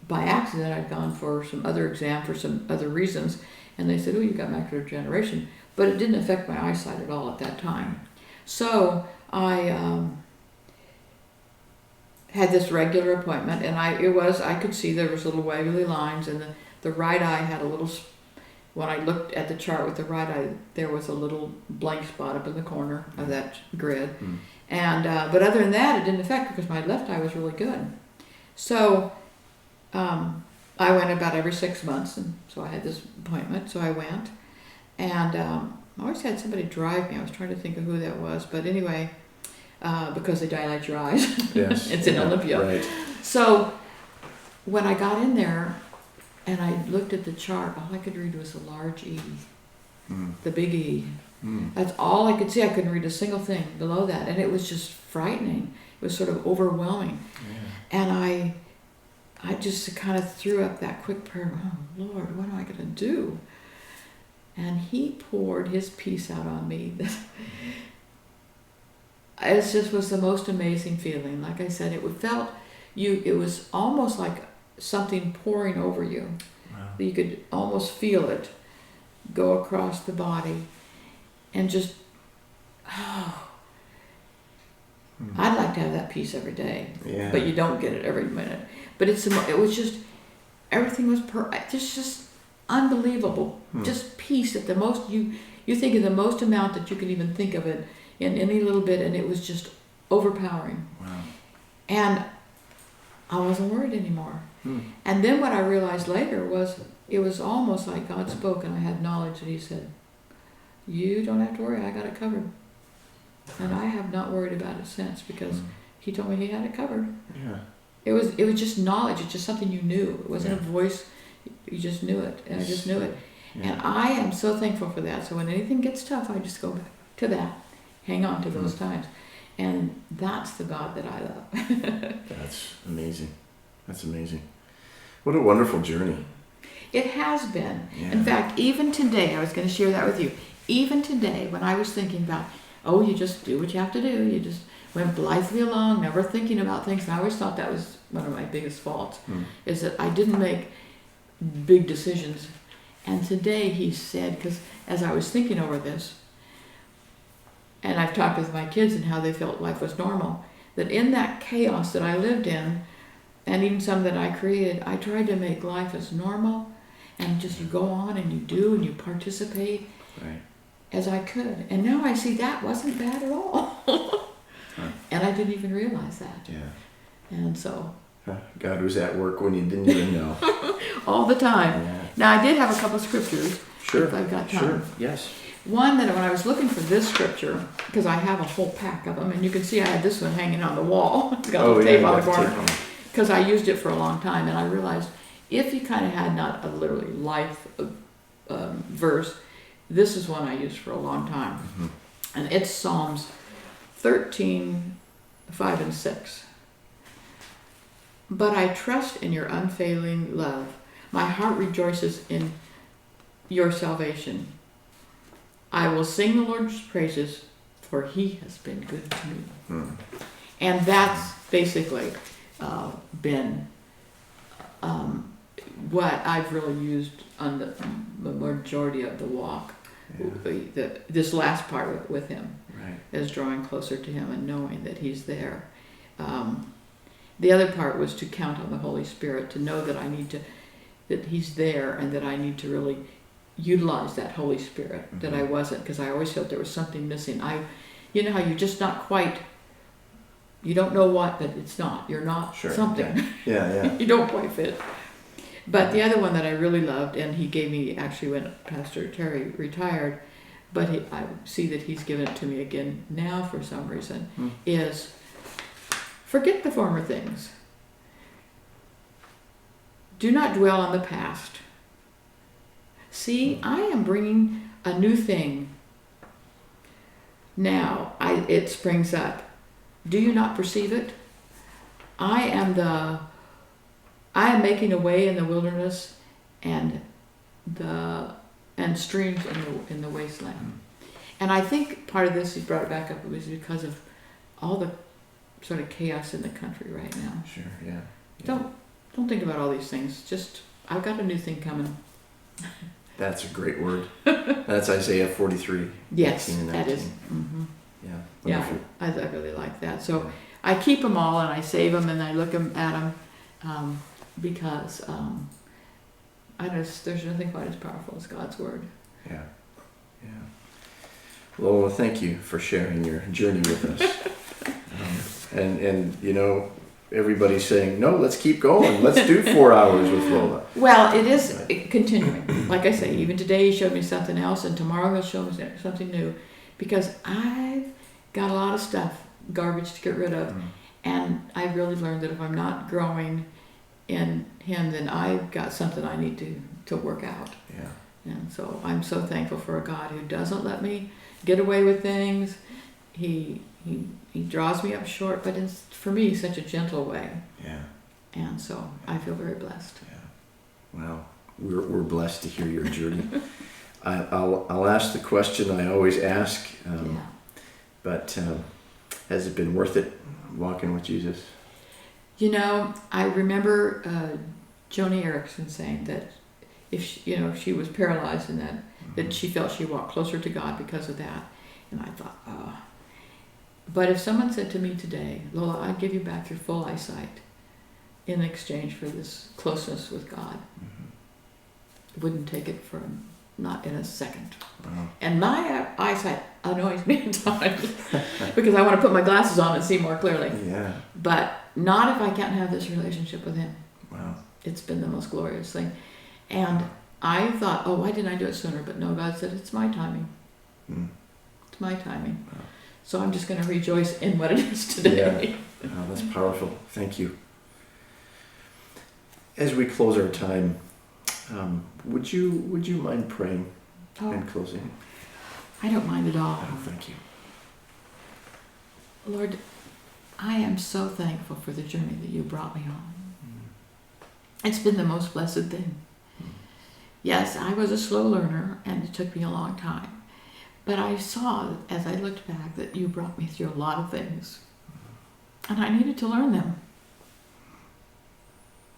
by accident I'd gone for some other exam for some other reasons, and they said, oh, you've got macular degeneration, but it didn't affect my eyesight at all at that time. So I had this regular appointment, and I could see there was little wiggly lines, and the right eye had a little, when I looked at the chart with the right eye, there was a little blank spot up in the corner of that grid. And but other than that, it didn't affect, because my left eye was really good. So I went about every 6 months, and so I had this appointment, so I went, and I always had somebody drive me. I was trying to think of who that was, but anyway, because they dilate your eyes. Yes. It's in Olympia. Right. So when I got in there and I looked at the chart, all I could read was a large E, the big E. That's all I could see. I couldn't read a single thing below that, and it was just frightening. It was sort of overwhelming. Yeah. And I just kind of threw up that quick prayer, oh Lord, what am I going to do? And he poured his peace out on me. It just was the most amazing feeling. Like I said, it was almost like something pouring over you. Wow. You could almost feel it go across the body, and just, I'd like to have that peace every day, but you don't get it every minute. But it was just, everything was just unbelievable. Just peace at the most, you think of the most amount that you can even think of it in any little bit, and it was just overpowering. Wow. And I wasn't worried anymore. And then what I realized later was, it was almost like God spoke, and I had knowledge, and he said, you don't have to worry, I got it covered. And I have not worried about it since, because he told me he had it covered. Yeah. It was just knowledge. It's just something you knew. It wasn't a voice. You just knew it, and I just knew it. Yeah. And I am so thankful for that. So when anything gets tough, I just go back to that. Hang on to those times. And that's the God that I love. That's amazing. That's amazing. What a wonderful journey. It has been. Yeah. In fact, even today, I was going to share that with you. Even today, when I was thinking about, you just do what you have to do. You just went blithely along, never thinking about things. And I always thought that was one of my biggest faults, is that I didn't make big decisions. And today he said, because as I was thinking over this, and I've talked with my kids and how they felt life was normal, that in that chaos that I lived in, and even some that I created, I tried to make life as normal, and just you go on and you do and you participate as I could. And now I see that wasn't bad at all. And I didn't even realize that. Yeah. And so God was at work when you didn't even know. All the time. Yeah. Now I did have a couple of scriptures. Sure. If I've got time. Sure. Yes. One that when I was looking for this scripture, because I have a whole pack of them, and you can see I had this one hanging on the wall. It's got the tape on the corner. Because I used it for a long time, and I realized if you kind of had not a literally life verse, this is one I used for a long time. And it's Psalms 13, 5 and 6. But I trust in your unfailing love. My heart rejoices in your salvation. I will sing the Lord's praises, for he has been good to me. And that's basically been what I've really used on the majority of the walk. Yeah. This last part with him is drawing closer to him and knowing that he's there. The other part was to count on the Holy Spirit, to know that that he's there, and that I need to really utilize that Holy Spirit that I wasn't, because I always felt there was something missing. You know how you're just not quite, you don't know what, but it's not. You're not something. Yeah. You don't quite fit. But the other one that I really loved, and he gave me actually when Pastor Terry retired, but I see that he's given it to me again now for some reason, is forget the former things. Do not dwell on the past. See, I am bringing a new thing. Now, it springs up. Do you not perceive it? I am making a way in the wilderness and streams in the wasteland. And I think part of this, he brought it back up, it was because of all the sort of chaos in the country right now. Sure, yeah. Don't think about all these things. Just, I've got a new thing coming. That's a great word. That's Isaiah 43. Yes, 18 and that 19. is. Mm-hmm. Yeah. Yeah, I really like that. So I keep them all and I save them and I look at them because there's nothing quite as powerful as God's Word. Yeah. Lola, thank you for sharing your journey with us. And you know, everybody's saying, no, let's keep going. Let's do 4 hours with Lola. Well, it is continuing. Like I say, even today he showed me something else, and tomorrow he'll show me something new. Because I've got a lot of stuff, garbage to get rid of. And I've really learned that if I'm not growing in him, then I've got something I need to work out. Yeah. And so I'm so thankful for a God who doesn't let me get away with things. He draws me up short, but it's, for me, such a gentle way. Yeah. And so I feel very blessed. Yeah. Well, we're blessed to hear your journey. I'll ask the question I always ask, but has it been worth it walking with Jesus? You know, I remember Joni Eareckson saying that if she was paralyzed and that she felt she walked closer to God because of that. And I thought, but if someone said to me today, Lola, I'd give you back your full eyesight in exchange for this closeness with God, wouldn't take it for not in a second. Wow. And my eyesight annoys me at times because I want to put my glasses on and see more clearly. Yeah. But not if I can't have this relationship with him. Wow. It's been the most glorious thing. And I thought, why didn't I do it sooner? But no, God said, it's my timing. It's my timing. Wow. So I'm just going to rejoice in what it is today. Yeah. Oh, that's powerful. Thank you. As we close our time, would you mind praying in closing? I don't mind at all. Oh, thank you. Lord, I am so thankful for the journey that you brought me on. It's been the most blessed thing. Yes, I was a slow learner and it took me a long time. But I saw, as I looked back, that you brought me through a lot of things. And I needed to learn them.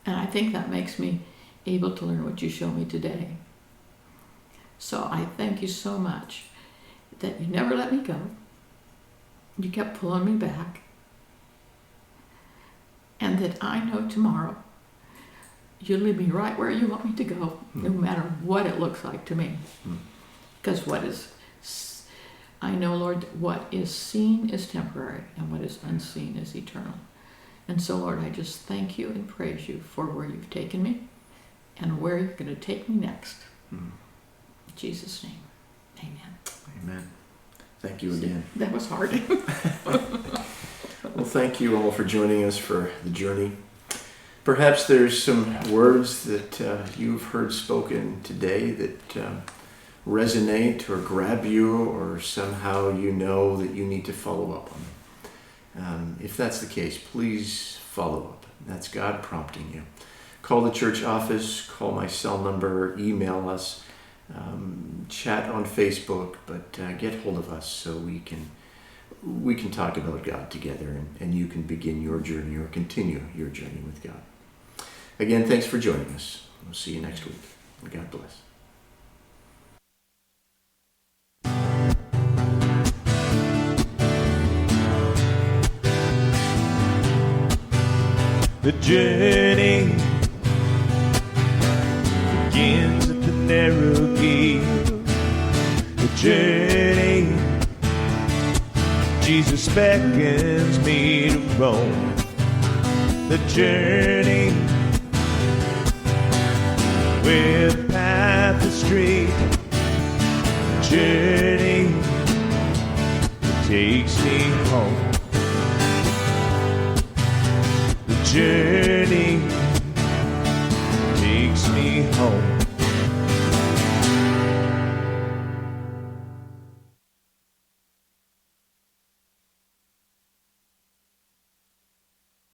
And I think that makes me able to learn what you show me today. So I thank you so much that you never let me go. You kept pulling me back. And that I know tomorrow you'll lead me right where you want me to go, no matter what it looks like to me. Because I know, Lord, what is seen is temporary and what is unseen is eternal. And so, Lord, I just thank you and praise you for where you've taken me and where you're going to take me next. In Jesus' name, amen. Amen. Thank you again. That was hard. Well, thank you all for joining us for the journey. Perhaps there's some words that you've heard spoken today that resonate or grab you, or somehow you know that you need to follow up on. If that's the case, please follow up. That's God prompting you. Call the church office, call my cell number, email us, chat on Facebook, but get hold of us so we can talk about God together, and you can begin your journey or continue your journey with God. Again, thanks for joining us. We'll see you next week. God bless. The journey begins at the narrow gate. peace beckons me to roam the journey with path and street. Journey that takes me home. The journey takes me home.